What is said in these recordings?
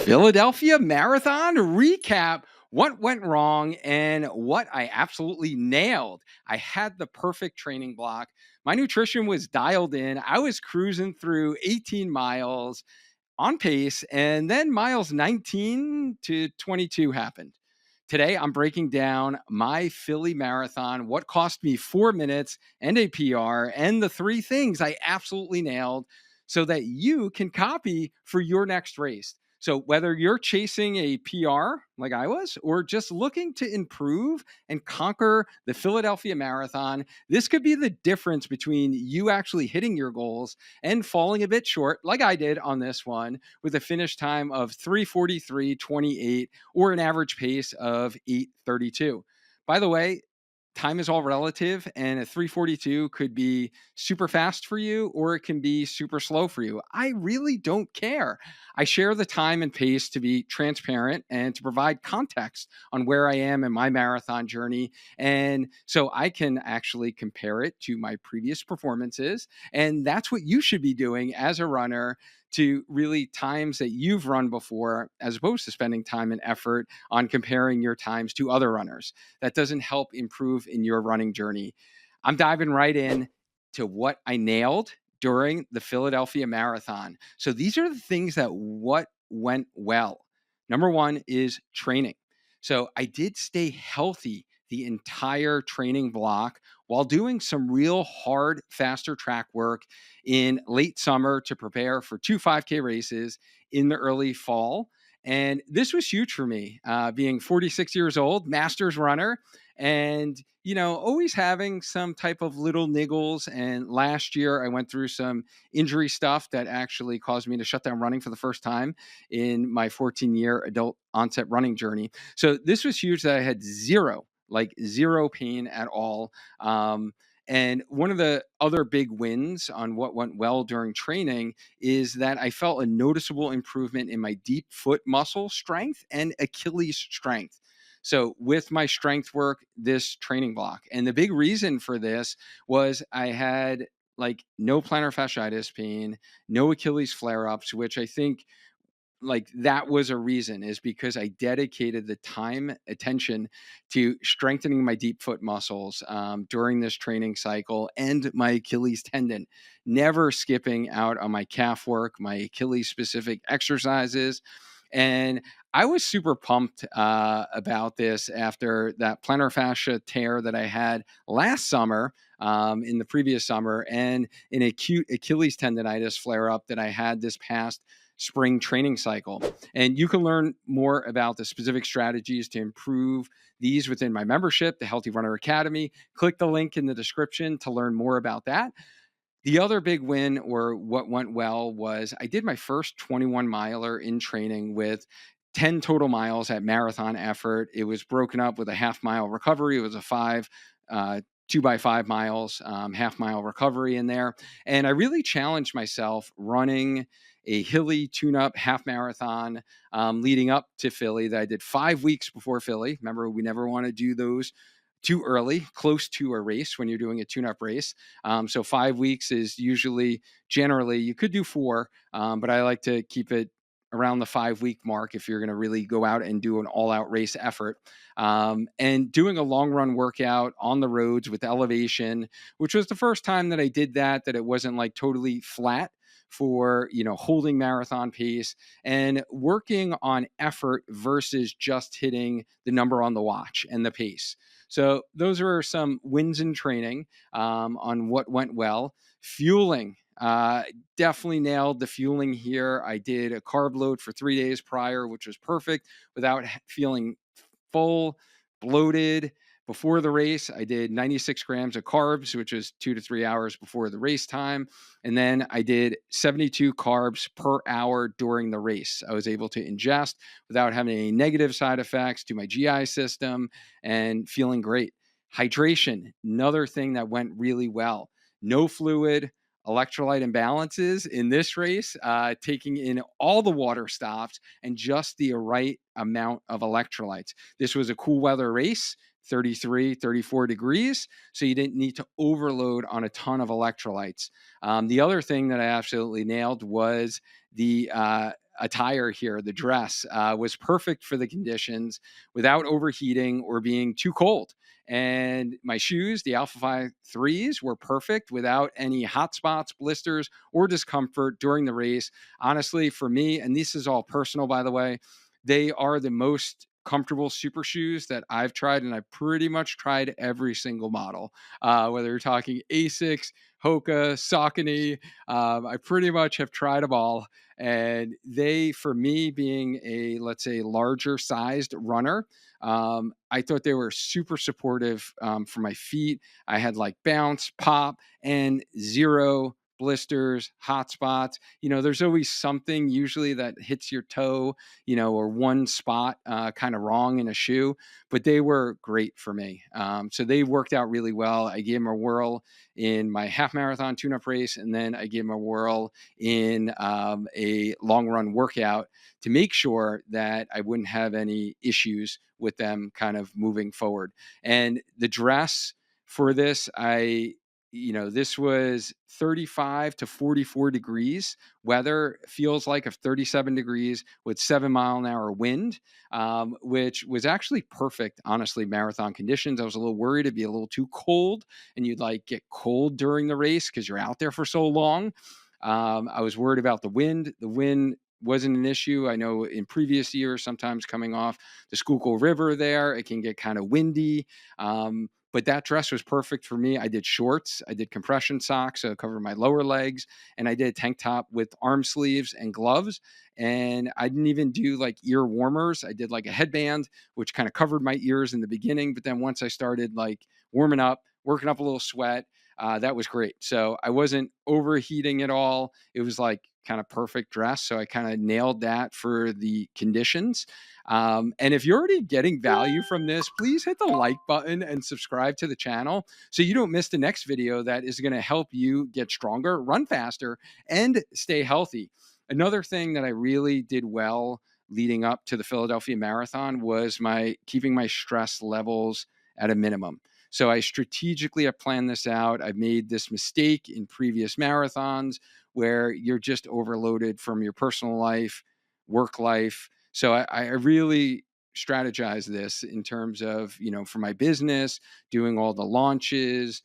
Philadelphia Marathon recap. What went wrong and what I absolutely nailed. I had the perfect training block. My nutrition was dialed in. I was cruising through 18 miles on pace, and then miles 19 to 22 happened. Today, I'm breaking down my Philly marathon, what cost me 4 minutes and a PR, and the three things I absolutely nailed so that you can copy for your next race. So, whether you're chasing a PR like I was, or just looking to improve and conquer the Philadelphia Marathon, this could be the difference between you actually hitting your goals and falling a bit short, like I did on this one, with a finish time of 3:43:28 or an average pace of 8:32. By the way, time is all relative, and a 3:42 could be super fast for you or it can be super slow for you. I really don't care. I share the time and pace to be transparent and to provide context on where I am in my marathon journey. And so I can actually compare it to my previous performances. And that's what you should be doing as a runner, to really times that you've run before, as opposed to spending time and effort on comparing your times to other runners. That doesn't help improve in your running journey. I'm diving right in to what I nailed during the Philadelphia Marathon. So these are the things that what went well. Number one is training. So I did stay healthy the entire training block while doing some real hard, faster track work in late summer to prepare for two 5K races in the early fall. And this was huge for me, being 46 years old, masters runner, and always having some type of little niggles. And last year I went through some injury stuff that actually caused me to shut down running for the first time in my 14-year adult onset running journey. So this was huge that I had zero pain at all. And one of the other big wins on what went well during training is that I felt a noticeable improvement in my deep foot muscle strength and Achilles strength. So, with my strength work, this training block. And the big reason for this was I had like no plantar fasciitis pain, no Achilles flare ups, which I think like that was a reason, is because I dedicated the time, attention to strengthening my deep foot muscles during this training cycle and my Achilles tendon, never skipping out on my calf work, my Achilles specific exercises. And I was super pumped about this after that plantar fascia tear that I had last summer, in the previous summer, and an acute Achilles tendonitis flare up that I had this past spring training cycle. And you can learn more about the specific strategies to improve these within my membership, the Healthy Runner Academy. Click the link in the description to learn more about that. The other big win, or what went well, was I did my first 21 miler in training with 10 total miles at marathon effort. It was broken up with a half mile recovery. It was a 2 by 5 miles, half mile recovery in there. And I really challenged myself running a hilly tune up half marathon leading up to Philly that I did 5 weeks before Philly. Remember, we never want to do those too early, close to a race when you're doing a tune-up race. So 5 weeks is usually, generally, you could do four, but I like to keep it around the 5 week mark if you're going to really go out and do an all-out race effort. And doing a long run workout on the roads with elevation, which was the first time that I did that it wasn't like totally flat for holding marathon pace and working on effort versus just hitting the number on the watch and the pace. So those are some wins in training on what went well. Fueling, definitely nailed the fueling here. I did a carb load for 3 days prior, which was perfect without feeling full, bloated. Before the race, I did 96 grams of carbs, which was 2 to 3 hours before the race time. And then I did 72 carbs per hour during the race. I was able to ingest without having any negative side effects to my GI system and feeling great. Hydration, another thing that went really well. No fluid, electrolyte imbalances in this race, taking in all the water stops and just the right amount of electrolytes. This was a cool weather race, 33, 34 degrees. So you didn't need to overload on a ton of electrolytes. The other thing that I absolutely nailed was the attire here, the dress, was perfect for the conditions without overheating or being too cold. And my shoes, the Alpha Phi 3s, were perfect without any hot spots, blisters, or discomfort during the race. Honestly, for me, and this is all personal, by the way, they are the most comfortable super shoes that I've tried, and I pretty much tried every single model. Whether you're talking Asics, Hoka, Saucony, I pretty much have tried them all. And they, for me, being a, let's say, larger sized runner, I thought they were super supportive for my feet. I had like bounce, pop, and zero blisters, hot spots. There's always something usually that hits your toe, or one spot kind of wrong in a shoe, but they were great for me. So they worked out really well. I gave them a whirl in my half marathon tune up race, and then I gave them a whirl in a long run workout to make sure that I wouldn't have any issues with them kind of moving forward. And the dress for this, this was 35 to 44 degrees weather, feels like of 37 degrees with 7-mile-an-hour wind, which was actually perfect, honestly, marathon conditions. I was a little worried it'd be a little too cold and you'd like get cold during the race because you're out there for so long. I was worried about the wind. The wind wasn't an issue. I know in previous years, sometimes coming off the Schuylkill River there, it can get kind of windy. But that dress was perfect for me. I did shorts, I did compression socks to cover my lower legs, and I did a tank top with arm sleeves and gloves. And I didn't even do like ear warmers. I did like a headband, which kind of covered my ears in the beginning. But then once I started like warming up, working up a little sweat, that was great. So I wasn't overheating at all. It was like kind of perfect dress. So I kind of nailed that for the conditions. And if you're already getting value from this, please hit the like button and subscribe to the channel so you don't miss the next video that is going to help you get stronger, run faster, and stay healthy. Another thing that I really did well leading up to the Philadelphia Marathon was my keeping my stress levels at a minimum. So I strategically have planned this out. I've made this mistake in previous marathons where you're just overloaded from your personal life, work life. So I really strategize this in terms of, for my business, doing all the launches,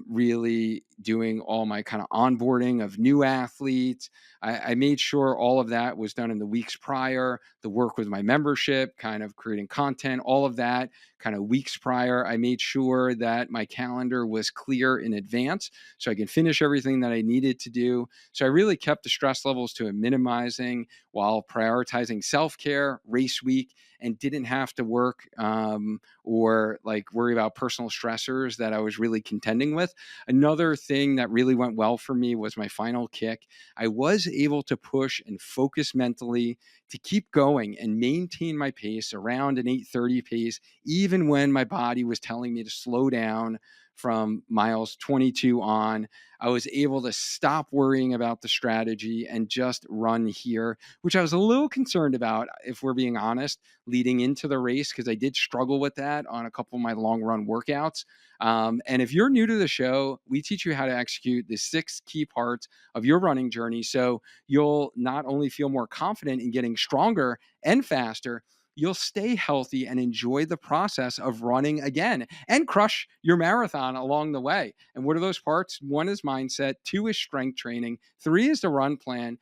really doing all my kind of onboarding of new athletes. I made sure all of that was done in the weeks prior, the work with my membership, kind of creating content, all of that kind of weeks prior. I made sure that my calendar was clear in advance so I could finish everything that I needed to do. So I really kept the stress levels to a minimizing while prioritizing self-care, race week, and didn't have to work or like worry about personal stressors that I was really contending with. Another thing that really went well for me was my final kick. I was able to push and focus mentally to keep going and maintain my pace around an 8:30 pace, even when my body was telling me to slow down from miles 22 on. I was able to stop worrying about the strategy and just run here, which I was a little concerned about, if we're being honest, leading into the race, because I did struggle with that on a couple of my long run workouts. And if you're new to the show, we teach you how to execute the 6 key parts of your running journey. So you'll not only feel more confident in getting stronger and faster, you'll stay healthy and enjoy the process of running again and crush your marathon along the way. And what are those parts? 1 is mindset, 2 is strength training, 3 is the run plan,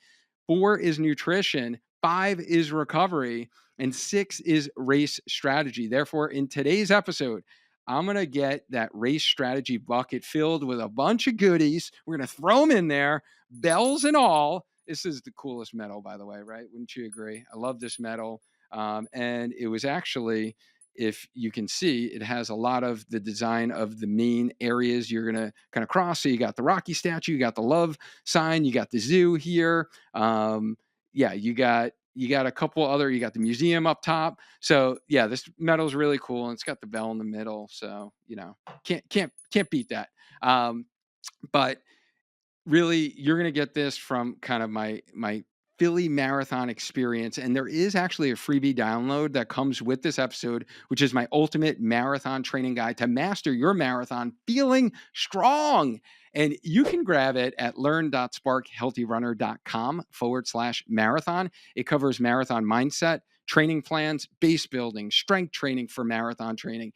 4 is nutrition, 5 is recovery, and 6 is race strategy. Therefore, in today's episode, I'm going to get that race strategy bucket filled with a bunch of goodies. We're going to throw them in there, bells and all. This is the coolest medal, by the way, right? Wouldn't you agree? I love this medal. And it was actually, if you can see, it has a lot of the design of the main areas you're going to kind of cross. So you got the Rocky statue, you got the love sign, you got the zoo here. Yeah, you got a couple other, you got the museum up top. So yeah, this medal is really cool, and it's got the bell in the middle. So can't beat that. But really, you're going to get this from kind of my Philly marathon experience. And there is actually a freebie download that comes with this episode, which is my ultimate marathon training guide to master your marathon feeling strong. And you can grab it at learn.sparkhealthyrunner.com/marathon. It covers marathon mindset, training plans, base building, strength training for marathon training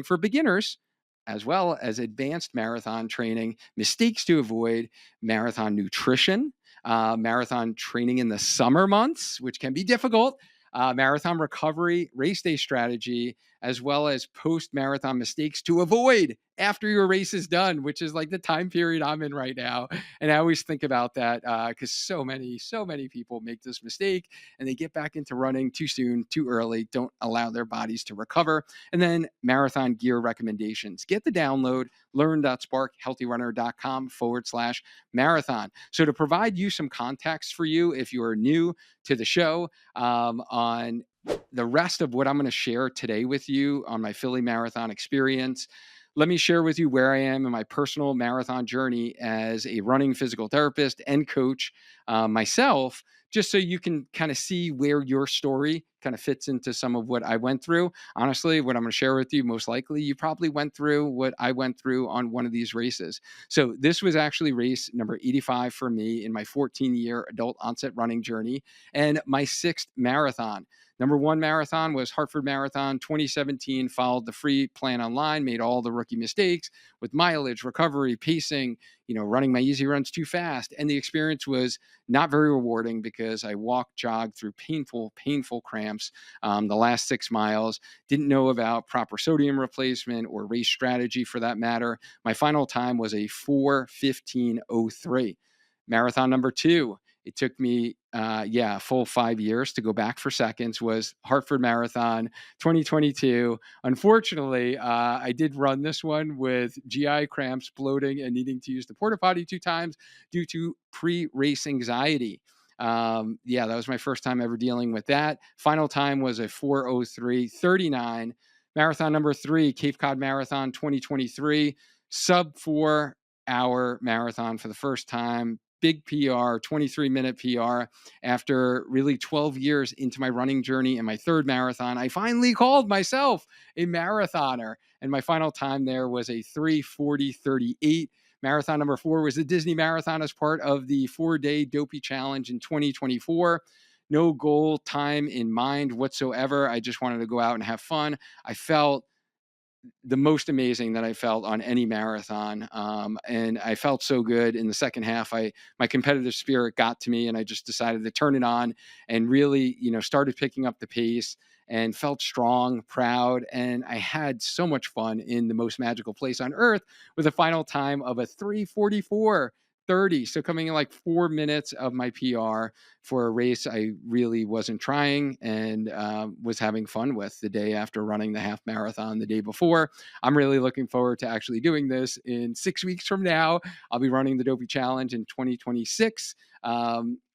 for beginners, as well as advanced marathon training, mistakes to avoid, marathon nutrition, marathon training in the summer months, which can be difficult, marathon recovery, race day strategy, as well as post marathon mistakes to avoid after your race is done, which is like the time period I'm in right now. And I always think about that because so many people make this mistake and they get back into running too soon, too early, don't allow their bodies to recover. And then marathon gear recommendations. Get the download, learn.sparkhealthyrunner.com/marathon. So to provide you some context for you, if you are new to the show, on the rest of what I'm going to share today with you on my Philly Marathon experience, let me share with you where I am in my personal marathon journey as a running physical therapist and coach myself, just so you can kind of see where your story kind of fits into some of what I went through. Honestly, what I'm going to share with you, most likely, you probably went through what I went through on one of these races. So this was actually race number 85 for me in my 14-year adult onset running journey and my sixth marathon. Number one marathon was Hartford Marathon 2017, followed the free plan online, made all the rookie mistakes with mileage, recovery, pacing, running my easy runs too fast. And the experience was not very rewarding because I walked, jogged through painful cramps the last 6 miles, didn't know about proper sodium replacement or race strategy for that matter. My final time was a 4:15:03. Marathon number two, it took me, a full 5 years to go back for seconds, was Hartford Marathon 2022. Unfortunately, I did run this one with GI cramps, bloating, and needing to use the porta potty 2 times due to pre-race anxiety. That was my first time ever dealing with that. Final time was a 4:03:39. Marathon number three, Cape Cod Marathon 2023, sub 4 hour marathon for the first time. Big PR, 23-minute PR. After really 12 years into my running journey and my third marathon, I finally called myself a marathoner. And my final time there was a 3:40:38. Marathon number four was the Disney Marathon as part of the 4-day Dopey Challenge in 2024. No goal time in mind whatsoever. I just wanted to go out and have fun. I felt the most amazing that I felt on any marathon. And I felt so good in the second half. My competitive spirit got to me and I just decided to turn it on and really, started picking up the pace and felt strong, proud. And I had so much fun in the most magical place on earth with a final time of a 3:44:30. So coming in like 4 minutes of my PR for a race I really wasn't trying and was having fun with the day after running the half marathon the day before. I'm really looking forward to actually doing this in 6 weeks from now. I'll be running the Dopey Challenge in 2026.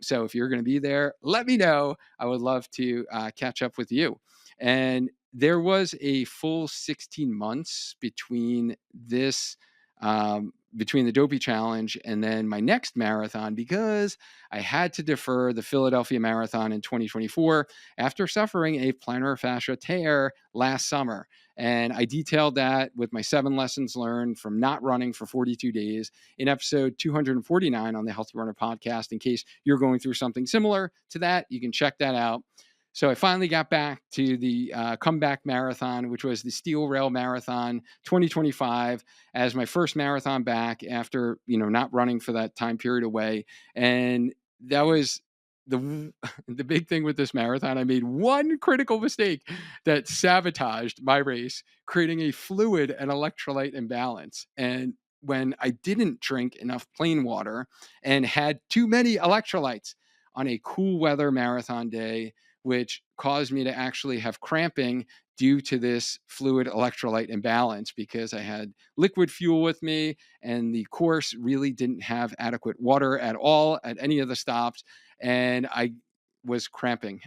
So if you're going to be there, let me know. I would love to catch up with you. And there was a full 16 months between the Dopey Challenge and then my next marathon because I had to defer the Philadelphia Marathon in 2024 after suffering a plantar fascia tear last summer. And I detailed that with my 7 lessons learned from not running for 42 days in episode 249 on the Healthy Runner podcast. In case you're going through something similar to that, you can check that out. So I finally got back to the comeback marathon, which was the Steel Rail Marathon 2025, as my first marathon back after not running for that time period away. And that was the the big thing with this marathon. I made one critical mistake that sabotaged my race, creating a fluid and electrolyte imbalance. And when I didn't drink enough plain water and had too many electrolytes on a cool weather marathon day, which caused me to actually have cramping due to this fluid electrolyte imbalance because I had liquid fuel with me and the course really didn't have adequate water at all at any of the stops. And I was cramping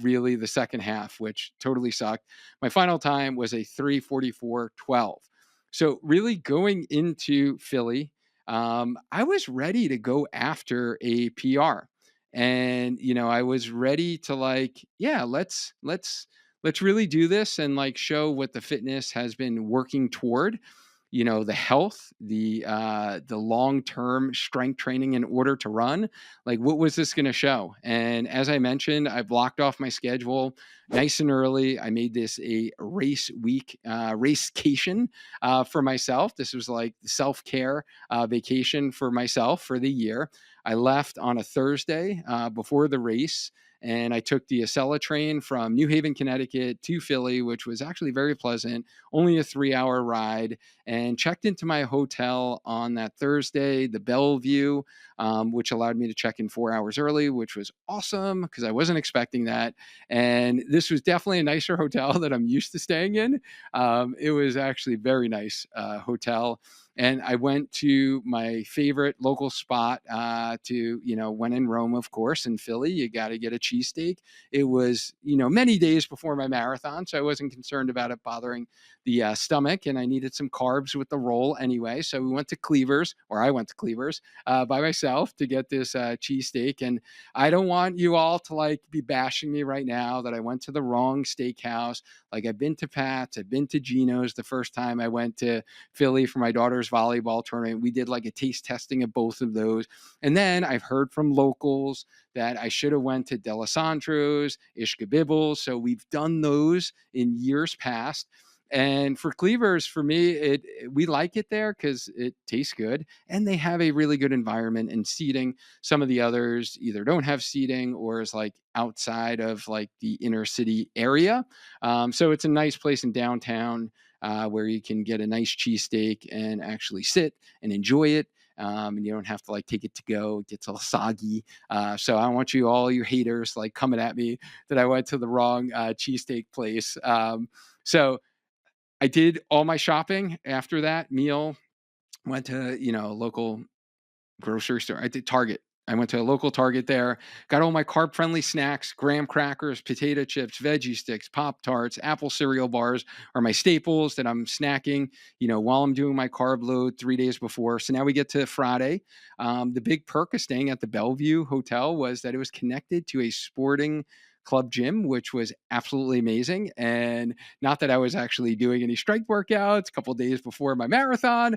really the second half, which totally sucked. My final time was a 3:44:12. So really going into Philly, I was ready to go after a PR. And I was ready to let's really do this and like show what the fitness has been working toward. the health, the long-term strength training in order to run. Like, what was this going to show? And as I mentioned, I blocked off my schedule nice and early. I made this a race week, racecation for myself. This was like self-care vacation for myself for the year. I left on a Thursday before the race, and I took the Acela train from New Haven, Connecticut to Philly, which was actually very pleasant, only a 3-hour ride, and checked into my hotel on that Thursday, the Bellevue, which allowed me to check in 4 hours early, which was awesome because I wasn't expecting that. And this was definitely a nicer hotel that I'm used to staying in. It was actually very nice hotel. And I went to my favorite local spot when in Rome, of course, in Philly, you got to get a cheesesteak. It was, many days before my marathon, so I wasn't concerned about it bothering the stomach, and I needed some carbs with the roll anyway. So we went to Cleaver's, or I went to Cleaver's by myself to get this cheesesteak. And I don't want you all to like be bashing me right now that I went to the wrong steakhouse. Like, I've been to Pat's, I've been to Gino's the first time I went to Philly for my daughter's volleyball tournament. We did like a taste testing of both of those. And then I've heard from locals that I should have went to Delisandro's, Ishka Bibbles. So we've done those in years past. And for Cleavers, for me, we like it there because it tastes good and they have a really good environment and seating. Some of the others either don't have seating or is like outside of like the inner city area. So it's a nice place in downtown where you can get a nice cheesesteak and actually sit and enjoy it. And you don't have to like take it to go. It gets all soggy. So I don't want you, all your haters, like coming at me that I went to the wrong cheesesteak place. So I did all my shopping after that meal. Went to, local grocery store. I did Target. I went to a local Target there, got all my carb friendly snacks, graham crackers, potato chips, veggie sticks, Pop Tarts, apple cereal bars are my staples that I'm snacking, while I'm doing my carb load 3 days before. So now we get to Friday. The big perk of staying at the Bellevue Hotel was that it was connected to a sporting club gym, which was absolutely amazing. And not that I was actually doing any strength workouts a couple days before my marathon.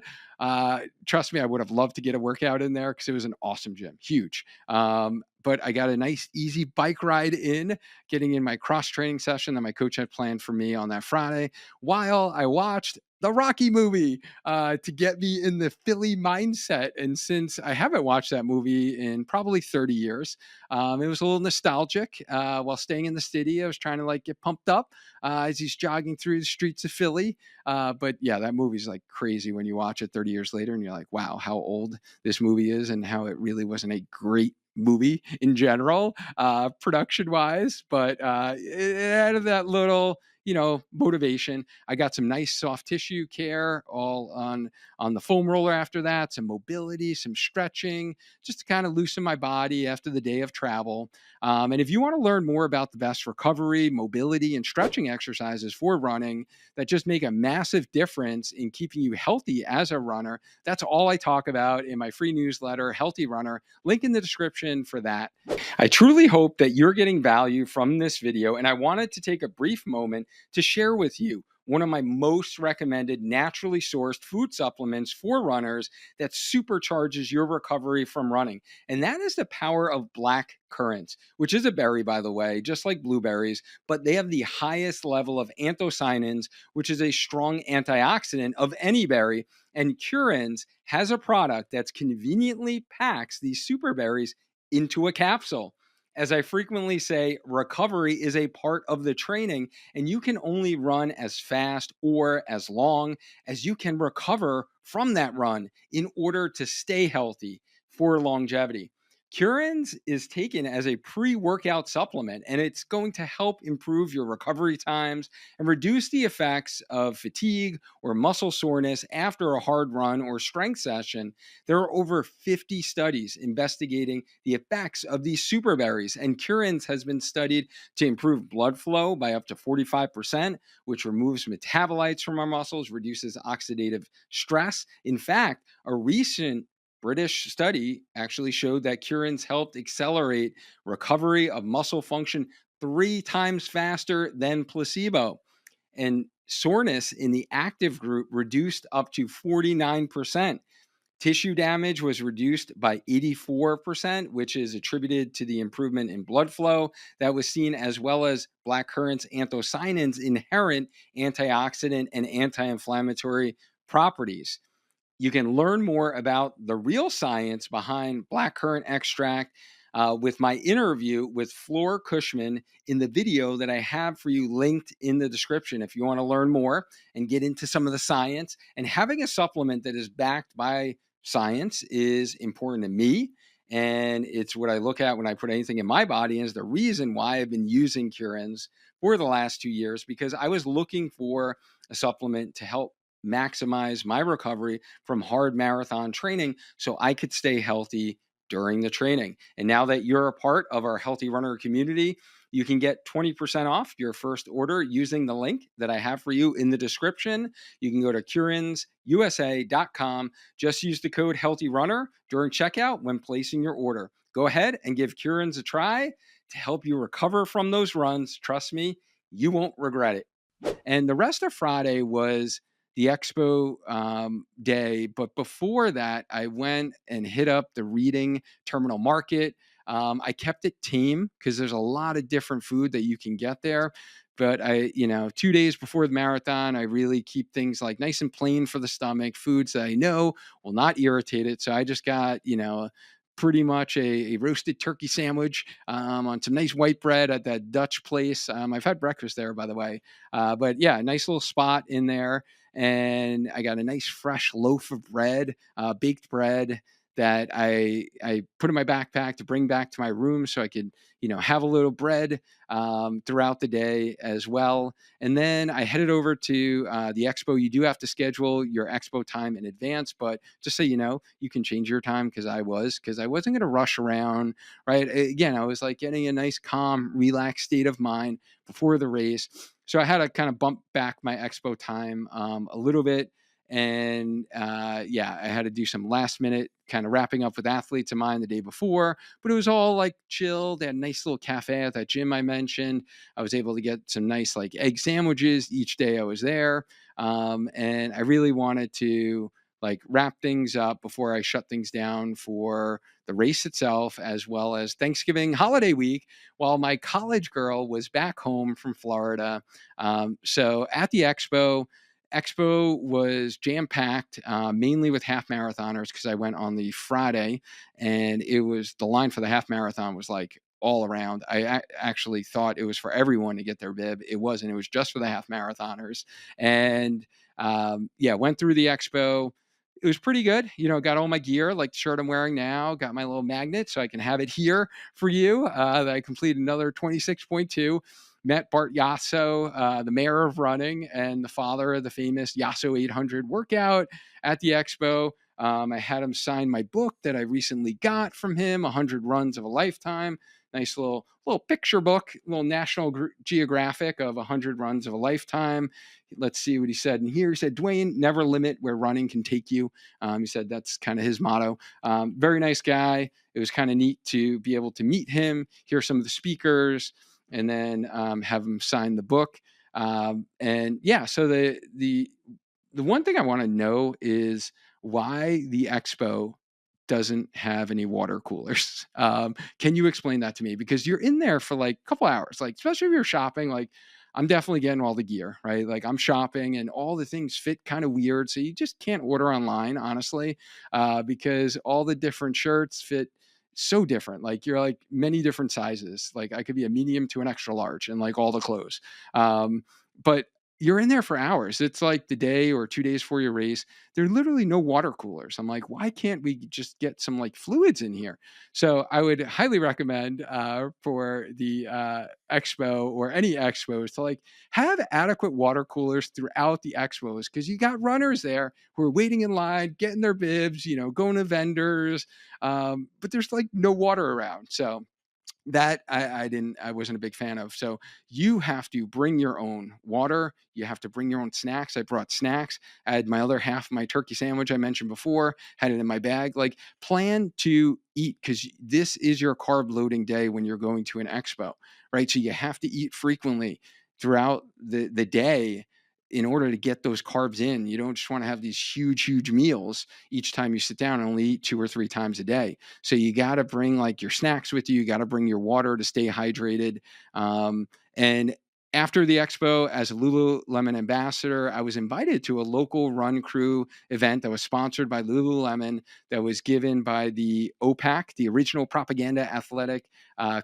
Trust me, I would have loved to get a workout in there because it was an awesome gym, huge. But I got a nice, easy bike ride in, getting in my cross training session that my coach had planned for me on that Friday, while I watched the Rocky movie to get me in the Philly mindset. And since I haven't watched that movie in probably 30 years, it was a little nostalgic. While staying in the city, I was trying to like get pumped up as he's jogging through the streets of Philly. But yeah, that movie's like crazy when you watch it 30 years later and you're like, wow, how old this movie is and how it really wasn't a great movie in general, production wise. But it added that little, motivation. I got some nice soft tissue care all on the foam roller after that, some mobility, some stretching, just to kind of loosen my body after the day of travel. And if you want to learn more about the best recovery, mobility, and stretching exercises for running that just make a massive difference in keeping you healthy as a runner, that's all I talk about in my free newsletter, Healthy Runner. Link in the description for that. I truly hope that you're getting value from this video, and I wanted to take a brief moment to share with you one of my most recommended naturally sourced food supplements for runners that supercharges your recovery from running. And that is the power of black currants, which is a berry, by the way, just like blueberries, but they have the highest level of anthocyanins, which is a strong antioxidant of any berry. And Curins has a product that's conveniently packs these super berries into a capsule. As I frequently say, recovery is a part of the training, and you can only run as fast or as long as you can recover from that run in order to stay healthy for longevity. Curins is taken as a pre workout supplement, and it's going to help improve your recovery times and reduce the effects of fatigue or muscle soreness after a hard run or strength session. There are over 50 studies investigating the effects of these super berries, and Curins has been studied to improve blood flow by up to 45%, which removes metabolites from our muscles, reduces oxidative stress. In fact, a recent British study actually showed that Curins helped accelerate recovery of muscle function 3 times faster than placebo. and soreness in the active group reduced up to 49%. Tissue damage was reduced by 84%, which is attributed to the improvement in blood flow that was seen, as well as blackcurrant's anthocyanins' inherent antioxidant and anti inflammatory properties. You can learn more about the real science behind blackcurrant extract with my interview with Floor Cushman in the video that I have for you linked in the description if you want to learn more and get into some of the science. And having a supplement that is backed by science is important to me. And it's what I look at when I put anything in my body, and is the reason why I've been using Curins for the last 2 years, because I was looking for a supplement to help maximize my recovery from hard marathon training so I could stay healthy during the training. And now that you're a part of our Healthy Runner community, you can get 20% off your first order using the link that I have for you in the description. You can go to curinsusa.com. Just use the code HealthyRunner during checkout when placing your order. Go ahead and give Curins a try to help you recover from those runs. Trust me, you won't regret it. And the rest of Friday was the expo day. But before that, I went and hit up the Reading Terminal Market. I kept it tame because there's a lot of different food that you can get there. But 2 days before the marathon, I really keep things like nice and plain for the stomach, foods that I know will not irritate it. So I just got, pretty much a roasted turkey sandwich on some nice white bread at that Dutch place. I've had breakfast there, by the way. But yeah, a nice little spot in there. And I got a nice fresh loaf of bread, baked bread that I put in my backpack to bring back to my room so I could, have a little bread throughout the day as well. And then I headed over to the expo. You do have to schedule your expo time in advance, but just so you know, you can change your time because I wasn't going to rush around, right? Again, I was like getting a nice, calm, relaxed state of mind before the race. So I had to kind of bump back my expo time a little bit. And yeah, I had to do some last minute kind of wrapping up with athletes of mine the day before, but it was all like chill. They had a nice little cafe at that gym I mentioned. I was able to get some nice like egg sandwiches each day I was there. And I really wanted to like wrap things up before I shut things down for the race itself, as well as Thanksgiving holiday week, while my college girl was back home from Florida. So at the Expo was jam packed, mainly with half marathoners because I went on the Friday, and it was the line for the half marathon was like all around. I actually thought it was for everyone to get their bib. It wasn't. It was just for the half marathoners. And yeah, went through the expo. It was pretty good. Got all my gear, like the shirt I'm wearing now, got my little magnet so I can have it here for you. That I completed another 26.2. Met Bart Yasso, the mayor of running and the father of the famous Yasso 800 workout at the expo. I had him sign my book that I recently got from him, 100 Runs of a Lifetime. Nice little picture book, little National Geographic of 100 Runs of a Lifetime. Let's see what he said in here. He said, Duane, never limit where running can take you. He said that's kind of his motto. Very nice guy. It was kind of neat to be able to meet him, hear some of the speakers, and then have them sign the book. And yeah, so the one thing I want to know is why the expo doesn't have any water coolers. Can you explain that to me? Because you're in there for like a couple hours, like especially if you're shopping. Like I'm definitely getting all the gear, right? Like I'm shopping and all the things fit kind of weird, so you just can't order online, honestly, because all the different shirts fit so different. Like you're like many different sizes. Like I could be a medium to an extra large and like all the clothes. But you're in there for hours. It's like the day or 2 days before your race. There are literally no water coolers. I'm like, why can't we just get some like fluids in here? So I would highly recommend for the expo or any expos to like have adequate water coolers throughout the expos, because you got runners there who are waiting in line, getting their bibs, going to vendors, but there's like no water around. So that I wasn't a big fan of. So you have to bring your own water. You have to bring your own snacks. I brought snacks. I had my other half of my turkey sandwich I mentioned before, had it in my bag. Like plan to eat, because this is your carb loading day when you're going to an expo, right? So you have to eat frequently. throughout the day in order to get those carbs in. You don't just want to have these huge meals each time you sit down and only eat 2 or 3 times a day. So you got to bring like your snacks with you. You got to bring your water to stay hydrated. And after the expo, as a Lululemon ambassador, I was invited to a local run crew event that was sponsored by Lululemon, that was given by the OPAC, the Original Propaganda Athletic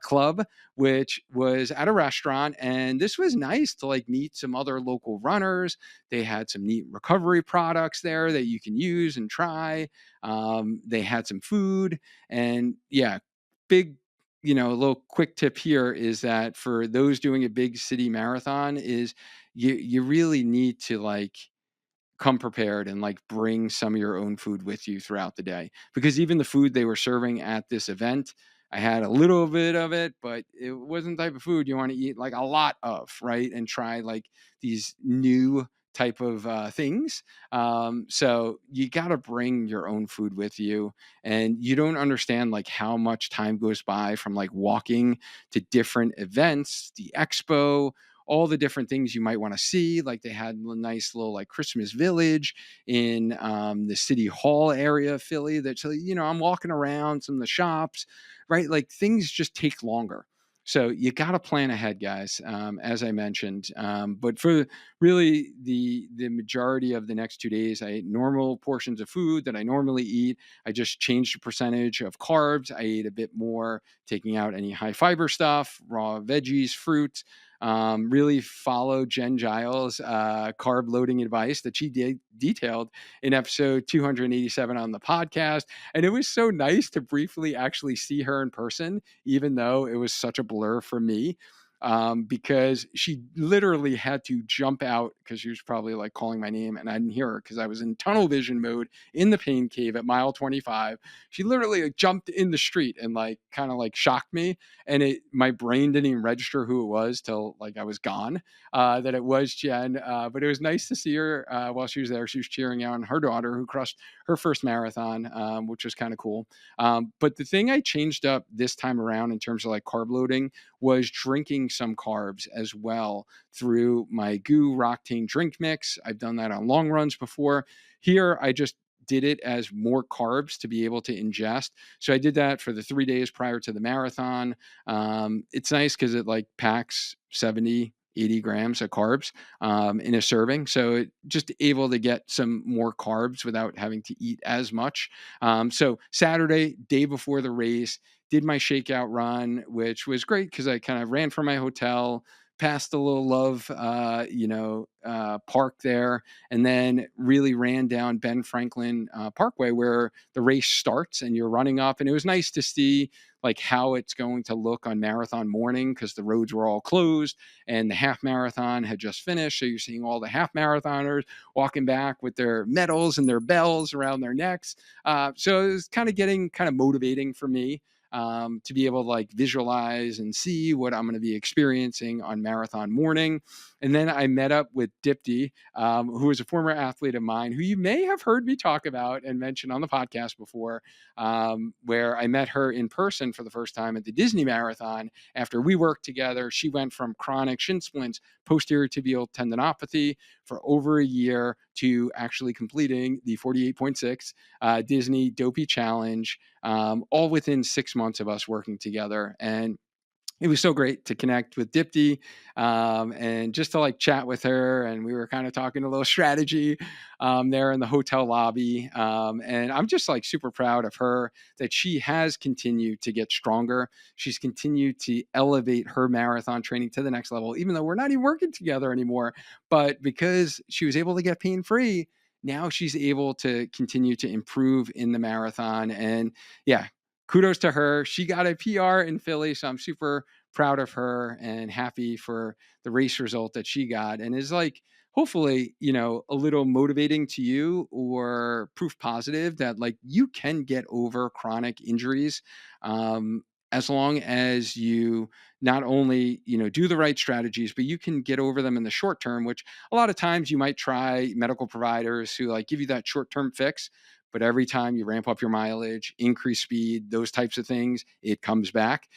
Club, which was at a restaurant. And this was nice to like meet some other local runners. They had some neat recovery products there that you can use and try. They had some food, and yeah, big, a little quick tip here is that for those doing a big city marathon, is you really need to like come prepared and like bring some of your own food with you throughout the day, because even the food they were serving at this event, I had a little bit of it, but it wasn't the type of food you want to eat like a lot of, right? And try like these new type of things. So you got to bring your own food with you, and you don't understand like how much time goes by from like walking to different events, the expo, all the different things you might want to see. Like they had a nice little like Christmas village in the city hall area of Philly. That, so I'm walking around some of the shops, right? Like things just take longer. So you got to plan ahead, guys. As I mentioned, but for really the majority of the next 2 days, I ate normal portions of food that I normally eat. I just changed the percentage of carbs. I ate a bit more, taking out any high fiber stuff, raw veggies, fruit. Really follow Jen Giles' carb loading advice that she detailed in episode 287 on the podcast. And it was so nice to briefly actually see her in person, even though it was such a blur for me. Because she literally had to jump out because she was probably like calling my name and I didn't hear her because I was in tunnel vision mode in the pain cave at mile 25. She literally like, jumped in the street and like kind of like shocked me, and my brain didn't even register who it was till like I was gone, that it was Jen. But it was nice to see her while she was there. She was cheering on her daughter who crushed her first marathon, which was kind of cool. But the thing I changed up this time around in terms of like carb loading was drinking some carbs as well through my Goo Roctane drink mix. I've done that on long runs before. Here, I just did it as more carbs to be able to ingest. So I did that for the 3 days prior to the marathon. It's nice because it like packs 70, 80 grams of carbs in a serving. So it just able to get some more carbs without having to eat as much. So Saturday, day before the race, did my shakeout run, which was great because I kind of ran from my hotel, past the little Love, park there, and then really ran down Ben Franklin Parkway where the race starts and you're running up. And it was nice to see like how it's going to look on marathon morning because the roads were all closed and the half marathon had just finished. So you're seeing all the half marathoners walking back with their medals and their bells around their necks. So it was kind of getting kind of motivating for me to be able to like visualize and see what I'm going to be experiencing on marathon morning. And then I met up with Dipti, who is a former athlete of mine, who you may have heard me talk about and mention on the podcast before, where I met her in person for the first time at the Disney Marathon after we worked together. She went from chronic shin splints, posterior tibial tendinopathy for over a year to actually completing the 48.6 Disney Dopey Challenge, all within 6 months of us working together. And it was so great to connect with Dipti, and just to like chat with her. And we were kind of talking a little strategy there in the hotel lobby. And I'm just like super proud of her that she has continued to get stronger. She's continued to elevate her marathon training to the next level, even though we're not even working together anymore. But because she was able to get pain free, now she's able to continue to improve in the marathon. And yeah, kudos to her. She got a PR in Philly, so I'm super proud of her and happy for the race result that she got. And is like, hopefully, a little motivating to you or proof positive that like you can get over chronic injuries. As long as you not only do the right strategies, but you can get over them in the short term, which a lot of times you might try medical providers who like give you that short term fix, but every time you ramp up your mileage, increase speed, those types of things, it comes back.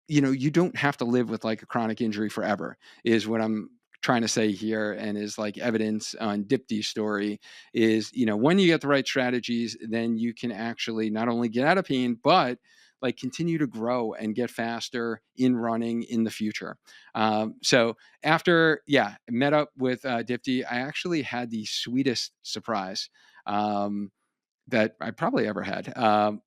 you don't have to live with like a chronic injury forever, is what I'm trying to say here, and is like evidence on Dipti's story is, when you get the right strategies, then you can actually not only get out of pain, but like continue to grow and get faster in running in the future. So after, yeah, met up with Dipti, I actually had the sweetest surprise. Um, that I probably ever had.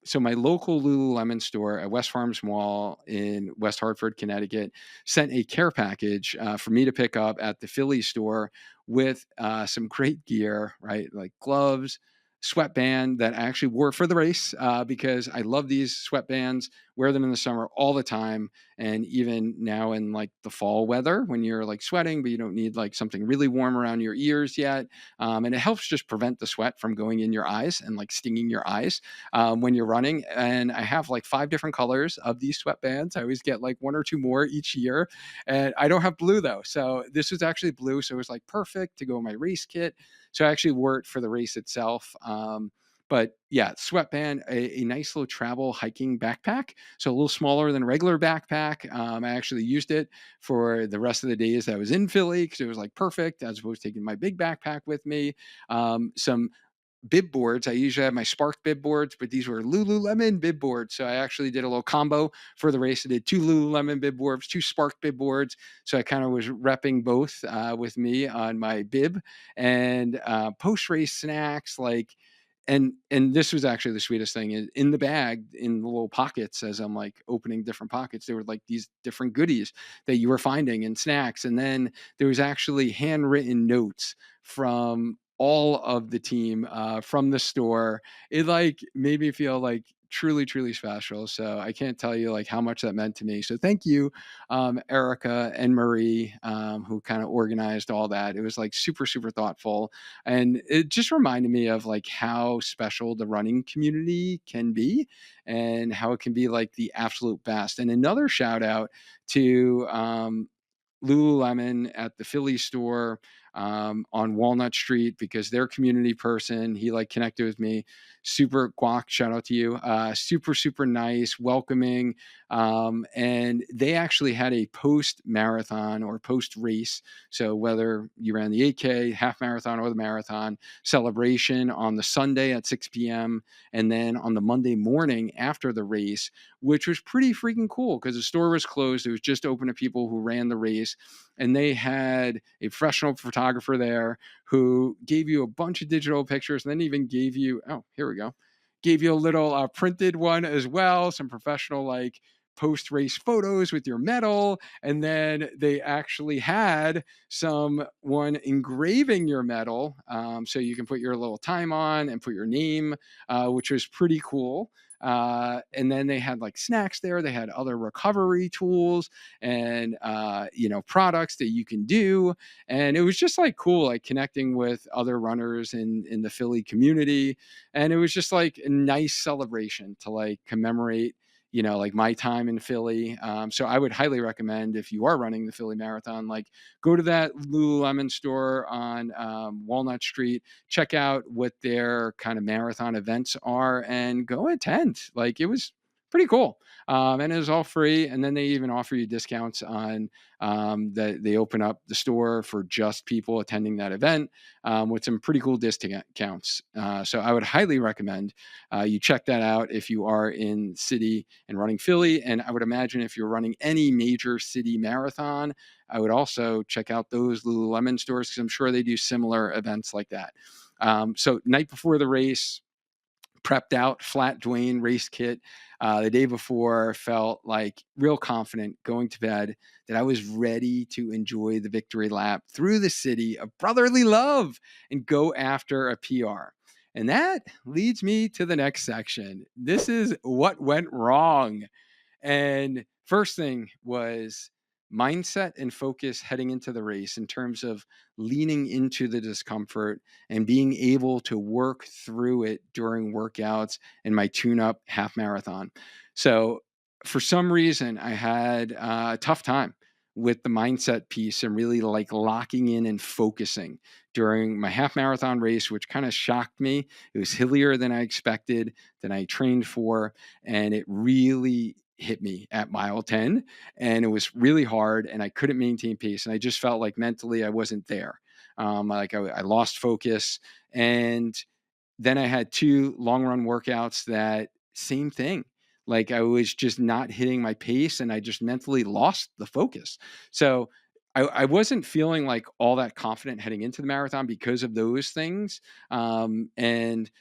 So my local Lululemon store at West Farms Mall in West Hartford, Connecticut, sent a care package for me to pick up at the Philly store with some great gear, right? Like gloves, sweatband that I actually wore for the race because I love these sweatbands, wear them in the summer all the time. And even now in like the fall weather, when you're like sweating, but you don't need like something really warm around your ears yet, and it helps just prevent the sweat from going in your eyes and like stinging your eyes when you're running. And I have like 5 different colors of these sweatbands. I always get like 1 or 2 more each year. And I don't have blue though. So this was actually blue. So it was like perfect to go in my race kit. So I actually wore it for the race itself. But yeah, sweatband, a nice little travel hiking backpack. So a little smaller than a regular backpack. I actually used it for the rest of the days that I was in Philly because it was like perfect as opposed to taking my big backpack with me. Some bib boards. I usually have my Spark bib boards, but these were Lululemon bib boards. So I actually did a little combo for the race. I did 2 Lululemon bib boards, 2 Spark bib boards. So I kind of was repping both with me on my bib, and post race snacks like. And this was actually the sweetest thing, in the bag, in the little pockets, as I'm like opening different pockets, there were like these different goodies that you were finding and snacks. And then there was actually handwritten notes from all of the team from the store. It like made me feel like truly, truly special. So I can't tell you like how much that meant to me. So thank you, Erica and Marie, who kind of organized all that. It was like super, super thoughtful. And it just reminded me of like how special the running community can be and how it can be like the absolute best. And another shout out to Lululemon at the Philly store on Walnut Street, because they're a community person. He like connected with me. Super guac, shout out to you. Super, super nice, welcoming. And they actually had a post marathon or post race. So whether you ran the 8K, half marathon, or the marathon celebration on the Sunday at 6 p.m. And then on the Monday morning after the race, which was pretty freaking cool because the store was closed. It was just open to people who ran the race. And they had a professional photographer there who gave you a bunch of digital pictures and then even gave you, oh, here we go, gave you a little printed one as well, some professional like post race photos with your medal. And then they actually had someone engraving your medal, so you can put your little time on and put your name, which was pretty cool. And then they had like snacks there. They had other recovery tools and products that you can do. And it was just like cool, like connecting with other runners in the Philly community. And it was just like a nice celebration to like commemorate like my time in Philly. So I would highly recommend, if you are running the Philly Marathon, like go to that Lululemon store on Walnut Street, check out what their kind of marathon events are, and go attend. Like it was pretty cool. And it was all free. And then they even offer you discounts on that. They open up the store for just people attending that event with some pretty cool discounts. So I would highly recommend you check that out if you are in city and running Philly. And I would imagine if you're running any major city marathon, I would also check out those Lululemon stores because I'm sure they do similar events like that. So night before the race, prepped out, flat Duane race kit. The day before, felt like real confident going to bed that I was ready to enjoy the victory lap through the city of brotherly love and go after a PR. And that leads me to the next section. This is what went wrong. And first thing was mindset and focus heading into the race in terms of leaning into the discomfort and being able to work through it during workouts in my tune up half marathon. So, for some reason, I had a tough time with the mindset piece and really like locking in and focusing during my half marathon race, which kind of shocked me. It was hillier than I expected, than I trained for, and it really hit me at mile 10, and it was really hard and I couldn't maintain pace. And I just felt like mentally I wasn't there. I lost focus. And then I had two long run workouts that same thing. Like I was just not hitting my pace and I just mentally lost the focus. So I wasn't feeling like all that confident heading into the marathon because of those things. And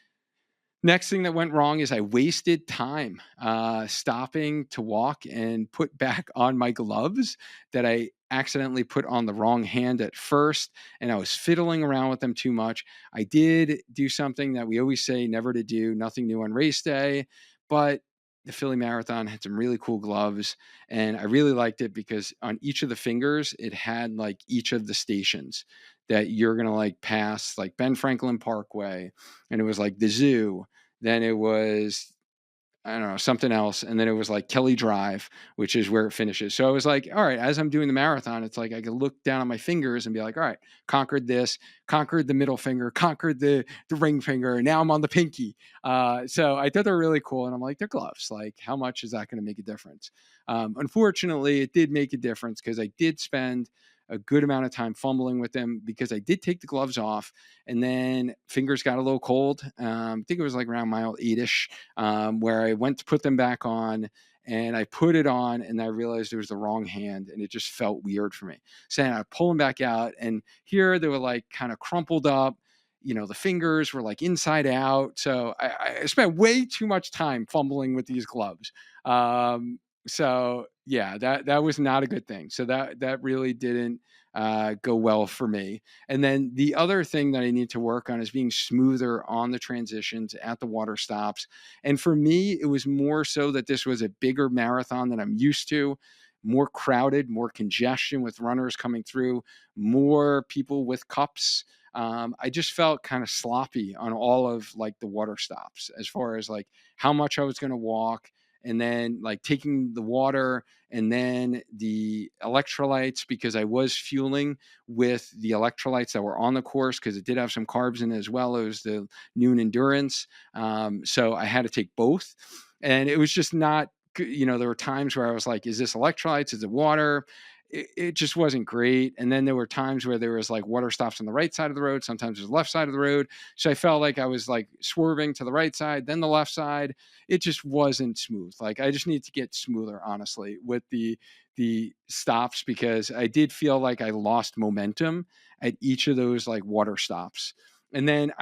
next thing that went wrong is I wasted time stopping to walk and put back on my gloves that I accidentally put on the wrong hand at first, and I was fiddling around with them too much. I did do something that we always say never to do, nothing new on race day, but the Philly Marathon had some really cool gloves, and I really liked it because on each of the fingers, it had like each of the stations that you're going to like pass, like Ben Franklin Parkway, and it was like the zoo, then it was, I don't know, something else. And then it was like Kelly Drive, which is where it finishes. So I was like, all right, as I'm doing the marathon, it's like I could look down on my fingers and be like, all right, conquered this, conquered the middle finger, conquered the ring finger, and now I'm on the pinky. So I thought they're really cool. And I'm like, they're gloves. Like, how much is that going to make a difference? Unfortunately, it did make a difference because I did spend a good amount of time fumbling with them because I did take the gloves off and then fingers got a little cold. I think it was like around mile 8ish, where I went to put them back on and I put it on and I realized it was the wrong hand and it just felt weird for me. So then I pull them back out and here they were like kind of crumpled up. You know, the fingers were like inside out. So I spent way too much time fumbling with these gloves. So yeah, that was not a good thing. So that really didn't go well for me. And then the other thing that I need to work on is being smoother on the transitions at the water stops. And for me, it was more so that this was a bigger marathon than I'm used to, more crowded, more congestion with runners coming through, more people with cups. I just felt kind of sloppy on all of like the water stops as far as like how much I was going to walk and then like taking the water and then the electrolytes because I was fueling with the electrolytes that were on the course because it did have some carbs in it as well as the noon endurance. So I had to take both. And it was just not, you know, there were times where I was like, is this electrolytes? Is it water? It just wasn't great. And then there were times where there was like water stops on the right side of the road. Sometimes it was left side of the road. So I felt like I was like swerving to the right side, then the left side. It just wasn't smooth. Like I just need to get smoother, honestly, with the stops because I did feel like I lost momentum at each of those like water stops. And then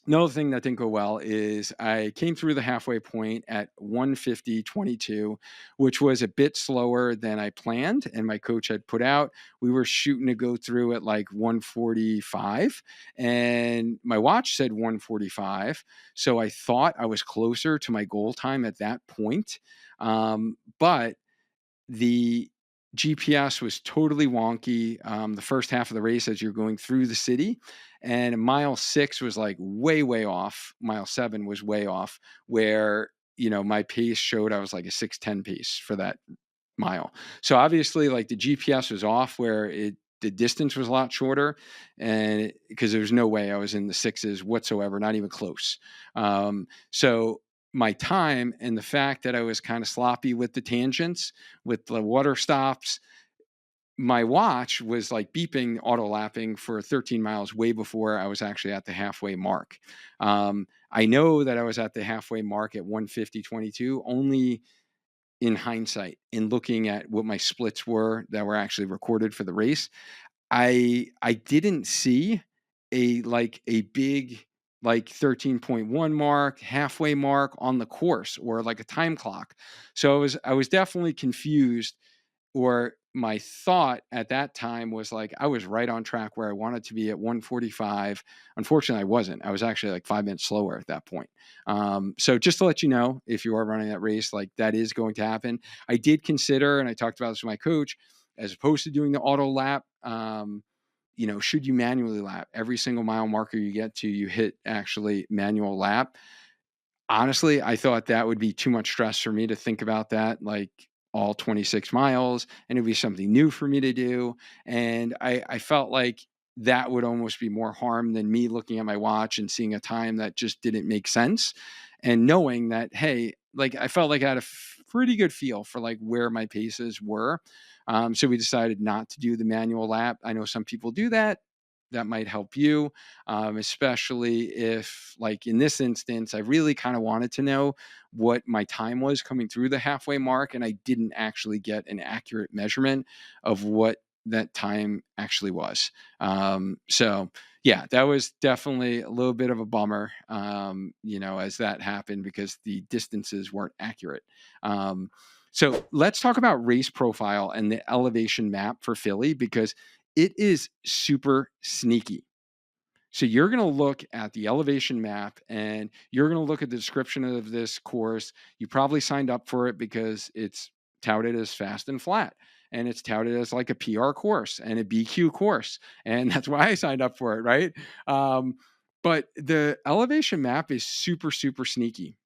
another thing that didn't go well is I came through the halfway point at 150.22, which was a bit slower than I planned and my coach had put out. We were shooting to go through at like 145 and my watch said 145. So I thought I was closer to my goal time at that point. But the GPS was totally wonky the first half of the race as you're going through the city. And mile 6 was like way, way off. Mile 7 was way off, where, you know, my pace showed I was like a 6:10 pace for that mile. So obviously, like the GPS was off where the distance was a lot shorter, and because there was no way I was in the sixes whatsoever, not even close. So my time and the fact that I was kind of sloppy with the tangents, with the water stops, my watch was like beeping, auto lapping for 13 miles way before I was actually at the halfway mark. I know that I was at the halfway mark at 150.22 only in hindsight, in looking at what my splits were that were actually recorded for the race. I didn't see a big like 13.1 mark, halfway mark on the course or like a time clock. So I was definitely confused, or my thought at that time was like I was right on track where I wanted to be at 145. Unfortunately, I wasn't. I was actually like 5 minutes slower at that point. So just to let you know, if you are running that race, like that is going to happen. I did consider, and I talked about this with my coach, as opposed to doing the auto lap. You know, should you manually lap every single mile marker you get to, you hit actually manual lap. Honestly, I thought that would be too much stress for me to think about that, like all 26 miles, and it'd be something new for me to do. And I felt like that would almost be more harm than me looking at my watch and seeing a time that just didn't make sense. And knowing that, hey, like I felt like I had a pretty good feel for like where my paces were. So we decided not to do the manual lap. I know some people do that. That might help you, especially if, like in this instance, I really kind of wanted to know what my time was coming through the halfway mark, and I didn't actually get an accurate measurement of what that time actually was. So yeah, that was definitely a little bit of a bummer, as that happened because the distances weren't accurate. So let's talk about race profile and the elevation map for Philly because it is super sneaky. So you're going to look at the elevation map and you're going to look at the description of this course. You probably signed up for it because it's touted as fast and flat, and it's touted as like a PR course and a BQ course. And that's why I signed up for it, right? Um, but the elevation map is super, super sneaky.